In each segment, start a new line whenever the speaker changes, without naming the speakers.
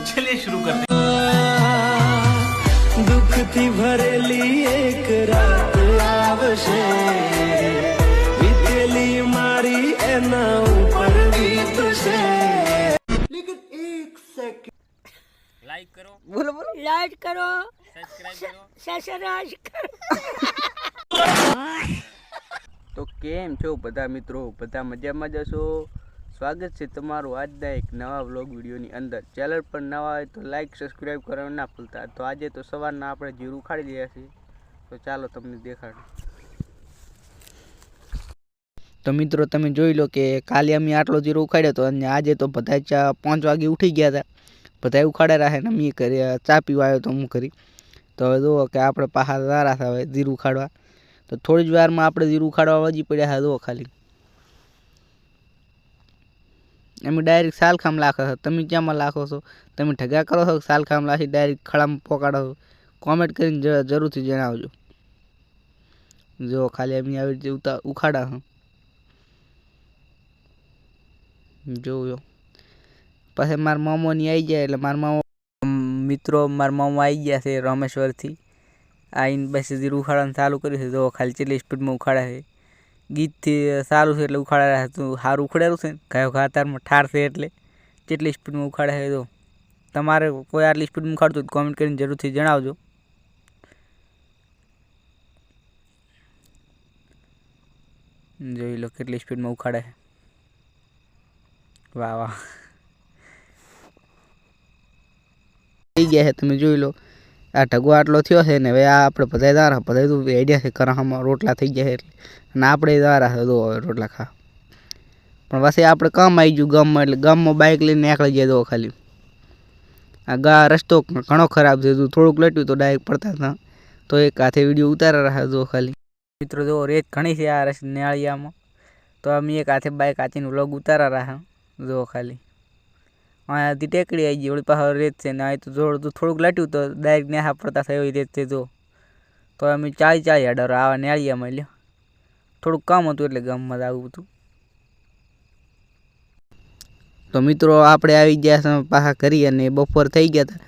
चलिए शुरू करते हैं। दुख थी भरेली एक रात आवशे વીતેલી મારી એના ઉપર વીતશે। लेकिन एक सेकंड
लाइक करो,
बोलो बोलो लाइक करो,
सब्सक्राइब करो।
તો કેમ છો બધા મિત્રો, બધા મજામાં જશો। સ્વાગત છે તમારું આજના એક નવા વ્લોગ વિડીયોની અંદર। ચેનલ પર નવા હોય તો લાઈક સબસ્ક્રાઈબ કરવાનું ના ભૂલતા। તો આજે તો સવારના આપણે જીરું ઉખાડી રહ્યા છીએ, તો ચાલો તમને દેખાડું। તો મિત્રો તમે જોઈ લો કે કાલે અમે આટલો જીરો ઉખાડ્યો હતો અને આજે તો બધા 5 વાગે ઉઠી ગયા હતા, બધા ઉખાડ્યા રહ્યા ને મેં કરી ચા પીવા આવ્યો તો હું કરી। તો હવે જુઓ કે આપણે પાછા સારા હતા હવે જીરું ઉખાડવા। તો થોડી જ વારમાં આપણે જીરું ઉખાડવા વજી પડ્યા હતા। જુઓ ખાલી અમે ડાયરેક્ટ સાલખામ લાખો છો, તમે ક્યાંમાં લાખો છો? તમે ઠગા કરો છો સાલખામ લાખી ડાયરેક્ટ ખળામાં પોકાડો છો? કોમેન્ટ કરીને જરૂરથી જણાવજો। જો ખાલી અમે આવી રીતે ઉખાડા હા જોયો। પછી મારા મામોની આવી જાય એટલે મારા મામા મિત્રો મારા મામા આવી ગયા છે રામેશ્વરથી, આવીને બસ જીરું ઉખાડવાનું ચાલુ કર્યું છે। જો ખાલી કેટલી સ્પીડમાં ઉખાડા છે, ગીતથી સારું છે એટલે ઉખાડા રહ્યા। તું સારું ઉખડેલું છે ને કયો ખાતરમાં ઠાર છે એટલે કેટલી સ્પીડમાં ઉખાડે છે। જો તમારે કોઈ આટલી સ્પીડમાં ઉખાડતું તો કોમેન્ટ કરીને જરૂરથી જણાવજો। જોઈ લો કેટલી સ્પીડમાં ઉખાડે છે। વાહ વાહ થઈ ગયા છે, તમે જોઈ લો। આ ઢગો આટલો થયો છે ને હવે આ આપણે બધા દારા બધા તો આઈડિયા છે કરામાં રોટલા થઈ ગયા છે એટલે, અને આપણે દારા છે દો હવે રોટલા ખા। પણ પછી આપણે કામ આવી ગયું ગામમાં, એટલે ગામમાં બાઇક લઈને નીકળી ગયા। દો ખાલી આ રસ્તો ઘણો ખરાબ છે, થોડુંક લટ્યું તો ડાયરેક્ટ પડતા હતા। તો એક હાથે વિડીયો ઉતારા રહ્યા દો ખાલી મિત્રો। જો રેત ઘણી છે આ નેળિયામાં, તો અમે એક હાથે બાઇક હાથીને વ્લોગ ઉતારા રહ્યા। જો ખાલી અહીંયાથી ટેકડી આવી ગઈ, ઓળી પાસે રેત છે ને અહીં તો થોડુંક લટ્યું તો ડાયરેક્ટ નેહા પડતા થાય એવી રેત છે। જો તો અમે 40 અડારો આવા નેળિયામાં લ્યો, થોડુંક કામ હતું એટલે ગામમાં જ આવું હતું। તો મિત્રો આપણે આવી ગયા સમય પાછા કરી અને બપોર થઈ ગયા હતા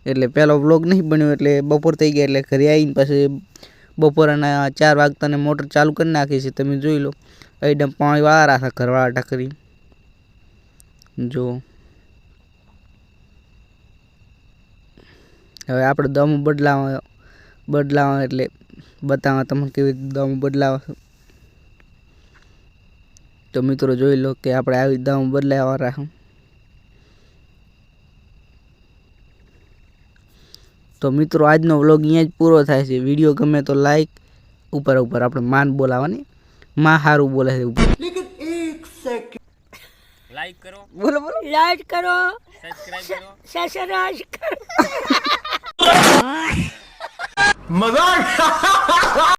એટલે પહેલો વ્લોગ નહીં બન્યો, એટલે બપોર થઈ ગયા એટલે ઘરે આવીને પછી બપોરના 4 વાગતાને મોટર ચાલુ કરી નાખી છે। તમે જોઈ લો એકદમ પાણી વાળા રાખા ઘરવાળા ટાકરી। જો હવે આપણે દમ બદલાવા એટલે બતાવવા તમને કેવી રીતે દમ બદલાવા। તો મિત્રો જોઈ લો કે આપણે આવી દમ બદલાવા રાખું। તો મિત્રો આજનો વ્લોગ અહીંયા જ પૂરો થાય છે। વિડીયો ગમે તો લાઈક, ઉપર આપણે માન બોલાવાની, માં સારું બોલે છે ઉપર।
लेकिन एक सेकंड
लाइक करो,
બોલો બોલો
लाइक करो, सब्सक्राइब करो।
मजाक